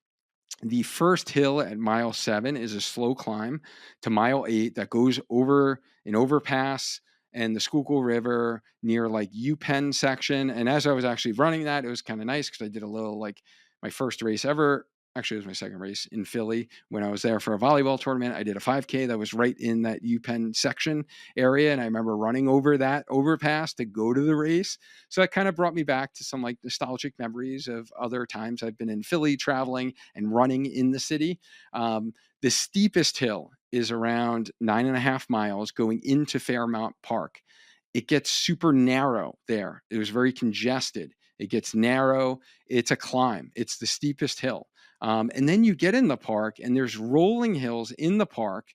The first hill at mile 7 is a slow climb to mile 8 that goes over an overpass and the Schuylkill River near like UPenn section. And as I was actually running that, it was kind of nice because I did a little like my first race ever. Actually, it was my second race in Philly when I was there for a volleyball tournament. I did a 5K that was right in that UPenn section area. And I remember running over that overpass to go to the race. So that kind of brought me back to some like nostalgic memories of other times I've been in Philly traveling and running in the city. The steepest hill is around 9.5 miles going into Fairmount Park. It gets super narrow there. It was very congested. It gets narrow. It's a climb. It's the steepest hill. And then you get in the park, and there's rolling hills in the park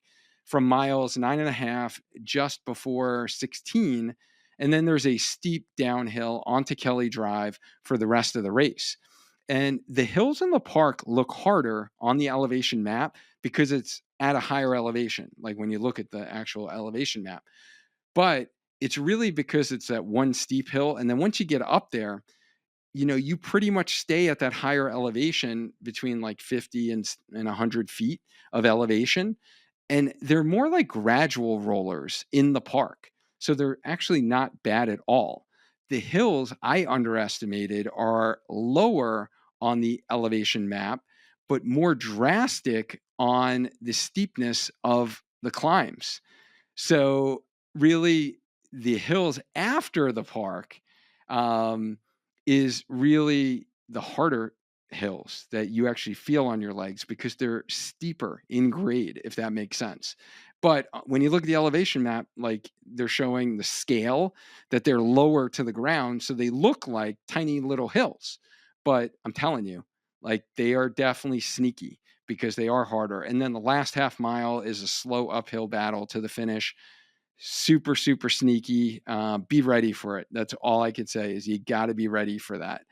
from miles 9.5 just before 16. And then there's a steep downhill onto Kelly Drive for the rest of the race. And the hills in the park look harder on the elevation map because it's at a higher elevation, like when you look at the actual elevation map. But it's really because it's that one steep hill. And then once you get up there, you pretty much stay at that higher elevation between like 50 and 100 feet of elevation. And they're more like gradual rollers in the park. So they're actually not bad at all. The hills I underestimated are lower on the elevation map, but more drastic on the steepness of the climbs. So really, the hills after the park um, is really the harder hills that you actually feel on your legs because they're steeper in grade, if that makes sense. But when you look at the elevation map, like they're showing the scale that they're lower to the ground, so they look like tiny little hills. But I'm telling you, like they are definitely sneaky because they are harder. And then the last half mile is a slow uphill battle to the finish. Super, super sneaky. Be ready for it. That's all I could say is you got to be ready for that.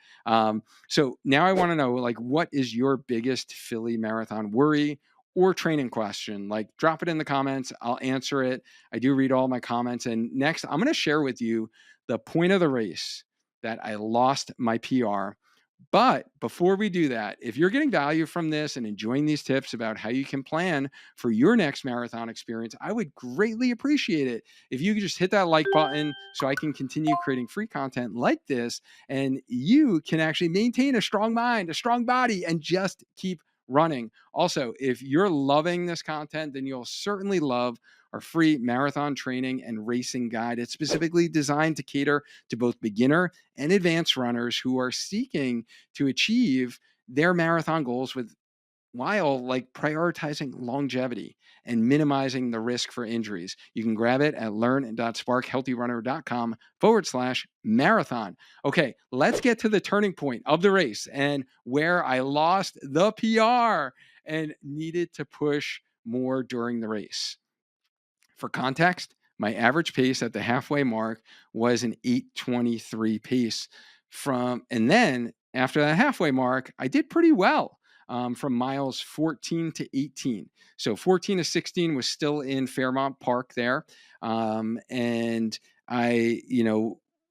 So now I want to know, like, what is your biggest Philly marathon worry or training question? Like, drop it in the comments. I'll answer it. I do read all my comments. And next, I'm going to share with you the point of the race that I lost my PR. But before we do that, if you're getting value from this and enjoying these tips about how you can plan for your next marathon experience, I would greatly appreciate it if you could just hit that like button so I can continue creating free content like this and you can actually maintain a strong mind, a strong body, and just keep running. Also, if you're loving this content, then you'll certainly love our free marathon training and racing guide. It's specifically designed to cater to both beginner and advanced runners who are seeking to achieve their marathon goals with while like prioritizing longevity and minimizing the risk for injuries. You can grab it at learn.sparkhealthyrunner.com/marathon. Okay, let's get to the turning point of the race and where I lost the PR and needed to push more during the race. For context, my average pace at the halfway mark was an 8:23 pace and then after that halfway mark, I did pretty well from miles 14 to 18. So 14 to 16 was still in Fairmount Park there. And I,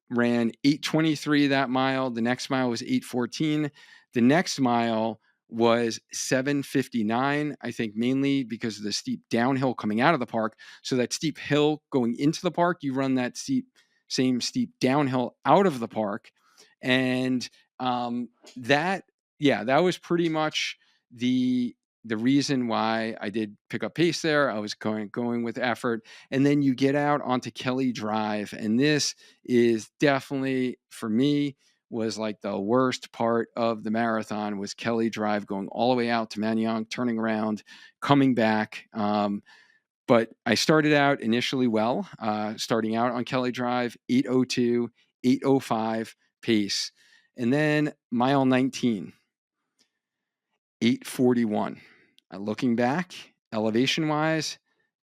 ran 8:23 that mile. The next mile was 8:14. The next mile was 7:59, I think mainly because of the steep downhill coming out of the park. So that steep hill going into the park, you run that same steep downhill out of the park. And that was pretty much the the reason why I did pick up pace there, I was going with effort. And then you get out onto Kelly Drive, and this is definitely for me was like the worst part of the marathon was Kelly Drive, going all the way out to Manayunk, turning around, coming back. But I started out initially well, starting out on Kelly Drive, 8:02, 8:05 pace. And then mile 19, 8:41. Looking back, elevation wise,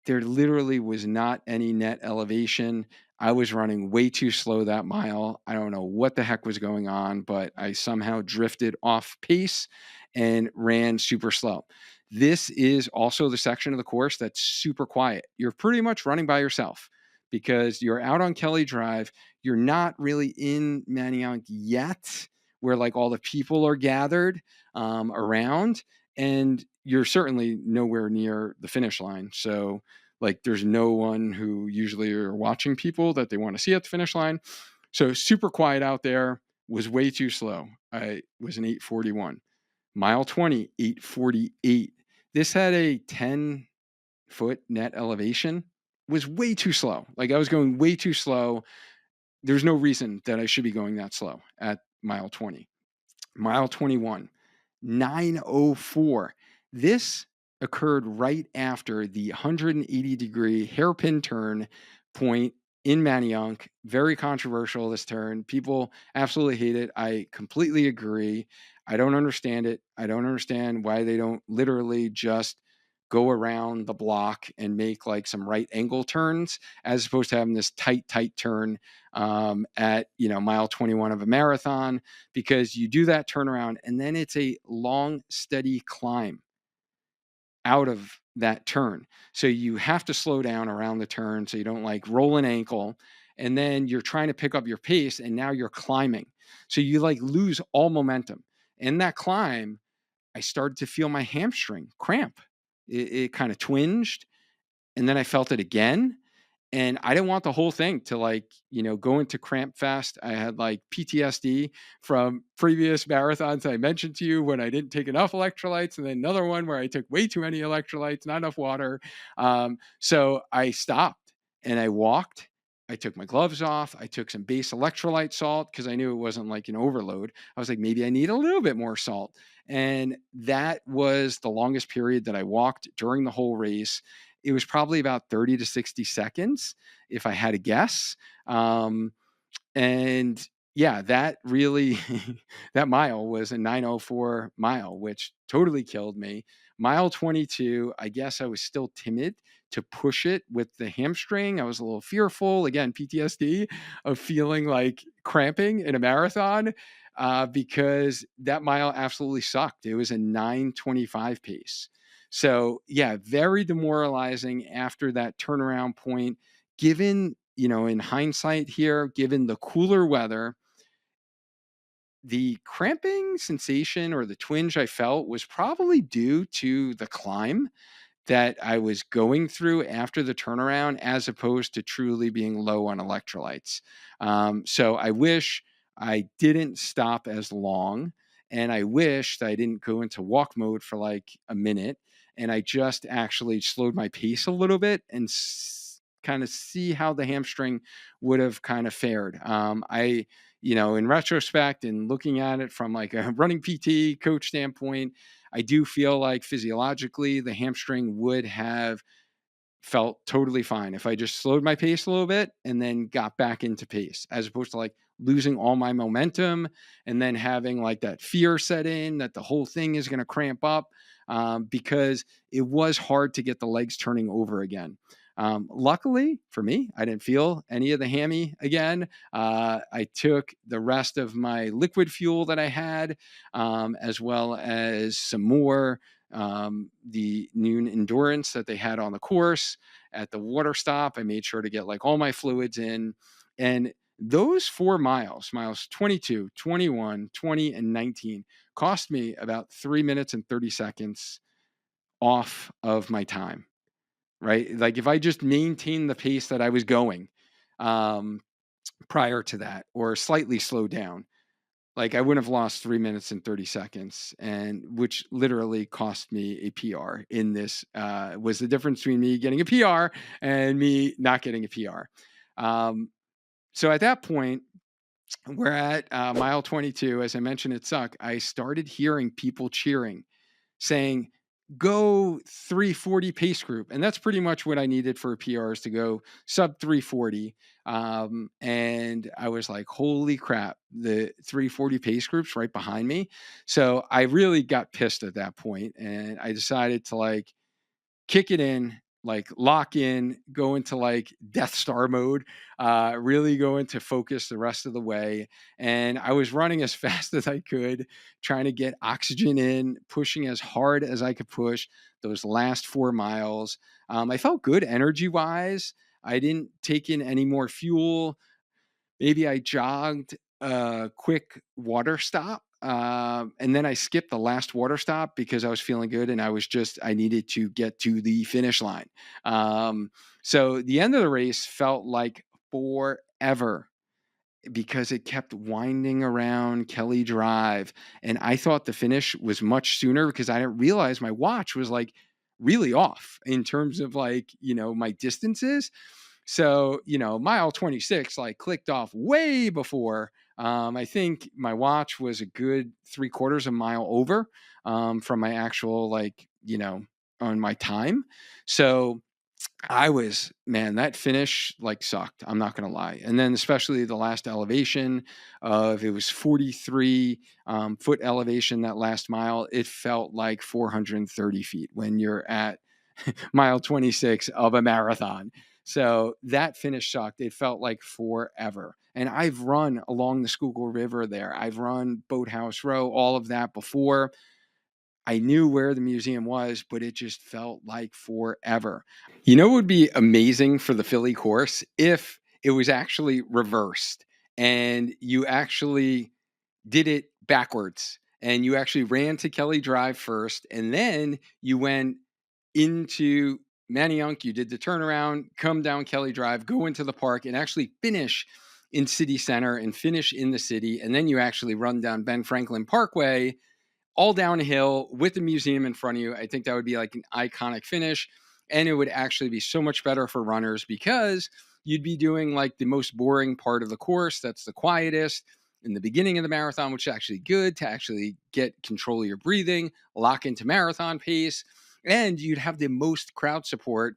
there literally was not any net elevation. I was running way too slow that mile. I don't know what the heck was going on, but I somehow drifted off pace and ran super slow. This is also the section of the course that's super quiet. You're pretty much running by yourself because you're out on Kelly Drive. You're not really in Manayunk yet, where like all the people are gathered around, and you're certainly nowhere near the finish line. So like there's no one who usually are watching people that they want to see at the finish line. So super quiet out there, was way too slow. I was an 8:41. Mile 20, 8:48. This had a 10-foot net elevation, was way too slow. Like I was going way too slow. There's no reason that I should be going that slow at mile 20. Mile 21, 9:04. This occurred right after the 180-degree hairpin turn point in Manayunk. Very controversial, this turn. People absolutely hate it. I completely agree. I don't understand it. I don't understand why they don't literally just go around the block and make like some right angle turns as opposed to having this tight turn at mile 21 of a marathon, because you do that turnaround and then it's a long steady climb out of that turn. So you have to slow down around the turn so you don't like roll an ankle, and then you're trying to pick up your pace and now you're climbing. So you like lose all momentum. In that climb, I started to feel my hamstring cramp. It kind of twinged, and then I felt it again, and I didn't want the whole thing to like, go into cramp fest. I had like PTSD from previous marathons I mentioned to you when I didn't take enough electrolytes, and then another one where I took way too many electrolytes, not enough water. So I stopped and I walked. I took my gloves off. I took some base electrolyte salt because I knew it wasn't like an overload. I was like, maybe I need a little bit more salt. And that was the longest period that I walked during the whole race. It was probably about 30 to 60 seconds, if I had to guess. And yeah, that really, that mile was a 9:04 mile, which totally killed me. Mile 22, I guess I was still timid to push it with the hamstring. I was a little fearful, again, PTSD, of feeling like cramping in a marathon, because that mile absolutely sucked. It was a 9:25 pace. So yeah, very demoralizing after that turnaround point, given, in hindsight here, given the cooler weather, the cramping sensation or the twinge I felt was probably due to the climb that I was going through after the turnaround, as opposed to truly being low on electrolytes. So I wish I didn't stop as long, and I wish that I didn't go into walk mode for like a minute, and I just actually slowed my pace a little bit and kind of see how the hamstring would have kind of fared. In retrospect and looking at it from like a running PT coach standpoint, I do feel like physiologically the hamstring would have felt totally fine if I just slowed my pace a little bit and then got back into pace, as opposed to like losing all my momentum and then having like that fear set in that the whole thing is going to cramp up, because it was hard to get the legs turning over again. Luckily for me, I didn't feel any of the hammy again. I took the rest of my liquid fuel that I had, as well as some more the noon endurance that they had on the course at the water stop. I made sure to get like all my fluids in. And those 4 miles, miles 22, 21, 20, and 19, cost me about 3 minutes and 30 seconds off of my time, right? Like if I just maintained the pace that I was going um, prior to that, or slightly slowed down, Like I wouldn't have lost 3 minutes and 30 seconds, and which literally cost me a PR in this, was the difference between me getting a PR and me not getting a PR. Um, so at that point, we're at mile 22. As I mentioned, it sucked. I started hearing people cheering, saying, go 340 pace group. And that's pretty much what I needed for a PR is to go sub 340. And I was like, holy crap, the 340 pace group's right behind me. So I really got pissed at that point, and I decided to like kick it in, like lock in, go into like Death Star mode, really go into focus the rest of the way. And I was running as fast as I could, trying to get oxygen in, pushing as hard as I could push those last 4 miles. I felt good energy wise. I didn't take in any more fuel. Maybe I jogged a quick water stop. And then I skipped the last water stop because I was feeling good and I needed to get to the finish line. Um, so the end of the race felt like forever because it kept winding around Kelly Drive. And I thought the finish was much sooner because I didn't realize my watch was like really off in terms of like, my distances. So, mile 26 like clicked off way before. I think my watch was a good 3/4 of a mile over from my actual, like, on my time. So man, that finish like sucked. I'm not going to lie. And then, especially the last elevation of it was 43 foot elevation, that last mile, it felt like 430 feet when you're at mile 26 of a marathon. So that finish sucked. It felt like forever. And I've run along the Schuylkill River there. I've run Boathouse Row, all of that before. I knew where the museum was, but it just felt like forever. You know what would be amazing for the Philly course if it was actually reversed and you actually did it backwards and you actually ran to Kelly Drive first and then you went into Manayunk, you did the turnaround, come down Kelly Drive, go into the park and actually finish in City Center and finish in the city. And then you actually run down Ben Franklin Parkway all downhill with the museum in front of you. I think that would be like an iconic finish. And it would actually be so much better for runners because you'd be doing like the most boring part of the course. That's the quietest in the beginning of the marathon, which is actually good to actually get control of your breathing, lock into marathon pace. And you'd have the most crowd support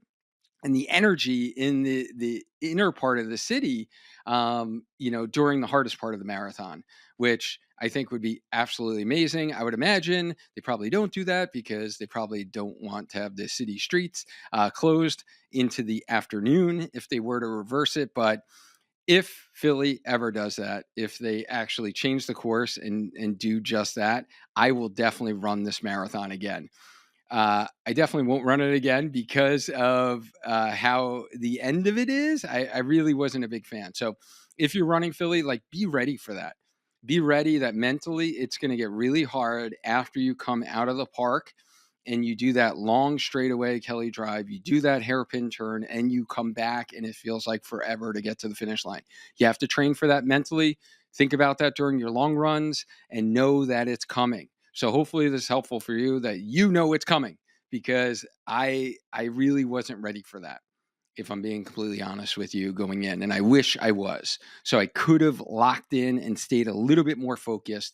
and the energy in the inner part of the city, during the hardest part of the marathon, which I think would be absolutely amazing. I would imagine they probably don't do that because they probably don't want to have the city streets closed into the afternoon if they were to reverse it. But if Philly ever does that, if they actually change the course and do just that, I will definitely run this marathon again. I definitely won't run it again because of how the end of it is. I really wasn't a big fan. So if you're running Philly, like be ready for that. Be ready that mentally it's going to get really hard after you come out of the park and you do that long straightaway Kelly Drive, you do that hairpin turn, and you come back, and it feels like forever to get to the finish line. You have to train for that mentally. Think about that during your long runs and know that it's coming. So hopefully this is helpful for you that you know it's coming because I really wasn't ready for that, if I'm being completely honest with you going in, and I wish I was. So I could have locked in and stayed a little bit more focused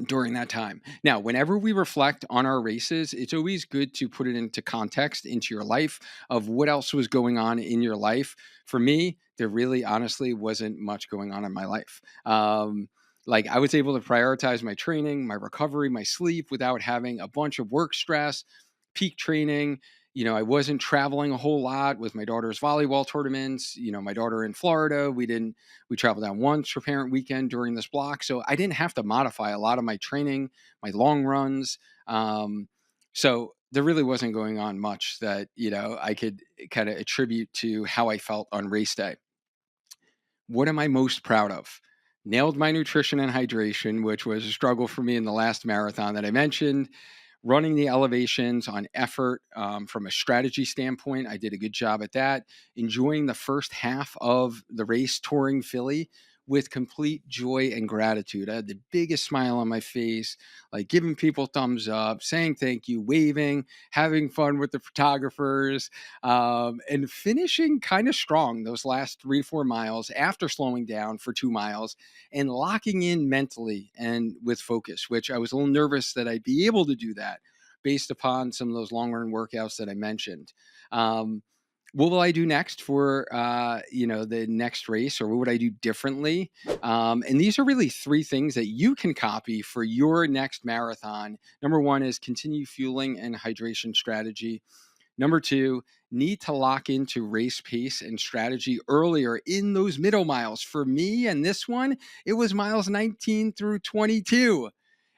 during that time. Now, whenever we reflect on our races, it's always good to put it into context into your life of what else was going on in your life. For me, there really honestly wasn't much going on in my life. Like I was able to prioritize my training, my recovery, my sleep without having a bunch of work stress, peak training. I wasn't traveling a whole lot with my daughter's volleyball tournaments. My daughter in Florida, we traveled down once for parent weekend during this block. So I didn't have to modify a lot of my training, my long runs. So there really wasn't going on much that, I could kind of attribute to how I felt on race day. What am I most proud of? Nailed my nutrition and hydration, which was a struggle for me in the last marathon that I mentioned. Running the elevations on effort from a strategy standpoint, I did a good job at that. Enjoying the first half of the race touring Philly with complete joy and gratitude. I had the biggest smile on my face, like giving people thumbs up, saying thank you, waving, having fun with the photographers, and finishing kind of strong those last 3 to 4 miles after slowing down for 2 miles and locking in mentally and with focus, which I was a little nervous that I'd be able to do that based upon some of those long run workouts that I mentioned. Um, what will I do next for the next race, or what would I do differently? And these are really 3 things that you can copy for your next marathon. Number 1 is continue fueling and hydration strategy. Number 2, need to lock into race pace and strategy earlier in those middle miles. For me and this one, it was miles 19 through 22.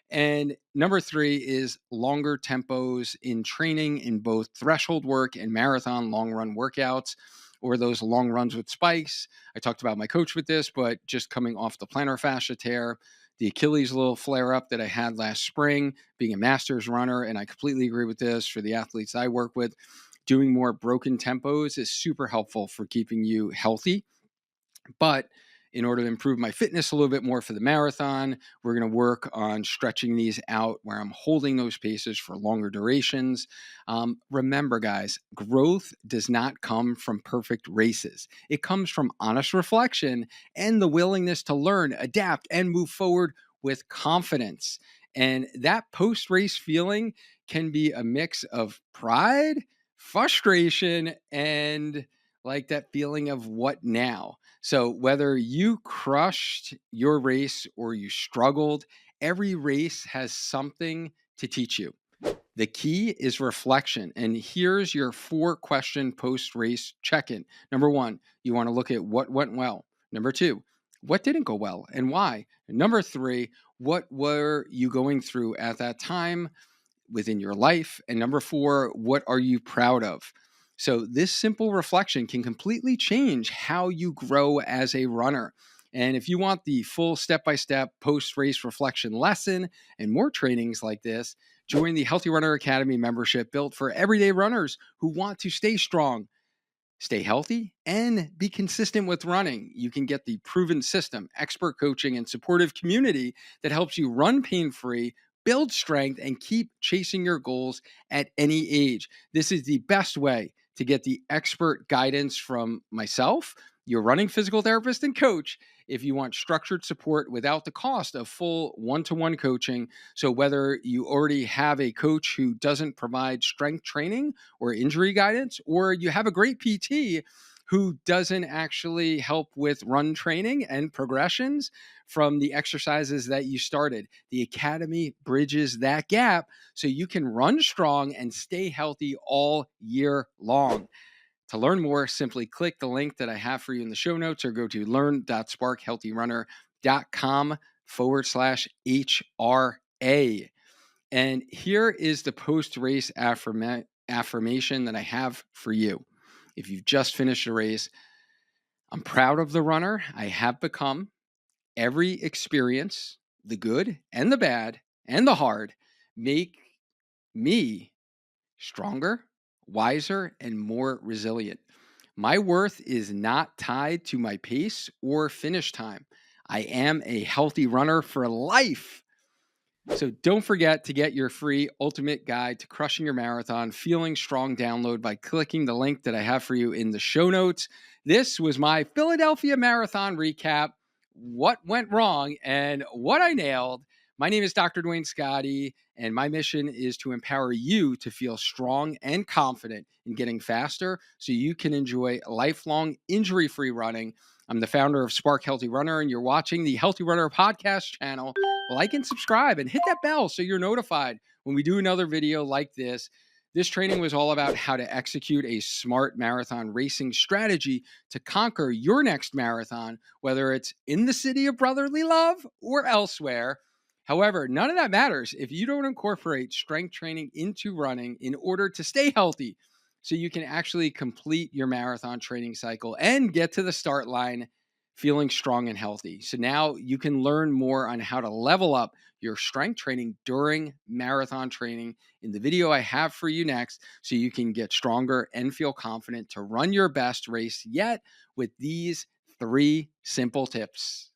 And number 3 is longer tempos in training in both threshold work and marathon long run workouts, or those long runs with spikes. I talked about my coach with this, but just coming off the plantar fascia tear, the Achilles little flare up that I had last spring, being a master's runner. And I completely agree with this for the athletes I work with. Doing more broken tempos is super helpful for keeping you healthy. But in order to improve my fitness a little bit more for the marathon, we're going to work on stretching these out where I'm holding those paces for longer durations. Remember, guys, growth does not come from perfect races. It comes from honest reflection and the willingness to learn, adapt, and move forward with confidence. And that post-race feeling can be a mix of pride, frustration, and like that feeling of what now? So, whether you crushed your race or you struggled, every race has something to teach you. The key is reflection. And here's your 4-question post race check in. Number 1, you want to look at what went well. Number 2, what didn't go well and why? And number 3, what were you going through at that time within your life? And number 4, what are you proud of? So, this simple reflection can completely change how you grow as a runner. And if you want the full step by step post race reflection lesson and more trainings like this, join the Healthy Runner Academy membership built for everyday runners who want to stay strong, stay healthy, and be consistent with running. You can get the proven system, expert coaching, and supportive community that helps you run pain free, build strength, and keep chasing your goals at any age. This is the best way to get the expert guidance from myself, your running physical therapist and coach, if you want structured support without the cost of full one-to-one coaching. So whether you already have a coach who doesn't provide strength training or injury guidance, or you have a great PT who doesn't actually help with run training and progressions from the exercises that you started, the Academy bridges that gap so you can run strong and stay healthy all year long. To learn more, simply click the link that I have for you in the show notes or go to learn.sparkhealthyrunner.com/HRA. And here is the post race affirmation that I have for you. If you've just finished a race, I'm proud of the runner I have become. Every experience, the good and the bad and the hard, make me stronger, wiser, and more resilient. My worth is not tied to my pace or finish time. I am a healthy runner for life. So don't forget to get your free ultimate guide to crushing your marathon, feeling strong download by clicking the link that I have for you in the show notes. This was my Philadelphia Marathon recap, what went wrong and what I nailed. My name is Dr. Duane Scotti, and my mission is to empower you to feel strong and confident in getting faster so you can enjoy lifelong injury-free running. I'm the founder of Spark Healthy Runner, and you're watching the Healthy Runner podcast channel. Like and subscribe and hit that bell so you're notified when we do another video like this. This training was all about how to execute a smart marathon racing strategy to conquer your next marathon, whether it's in the city of brotherly love or elsewhere. However, none of that matters if you don't incorporate strength training into running in order to stay healthy so you can actually complete your marathon training cycle and get to the start line feeling strong and healthy. So now you can learn more on how to level up your strength training during marathon training in the video I have for you next, so you can get stronger and feel confident to run your best race yet with these 3 simple tips.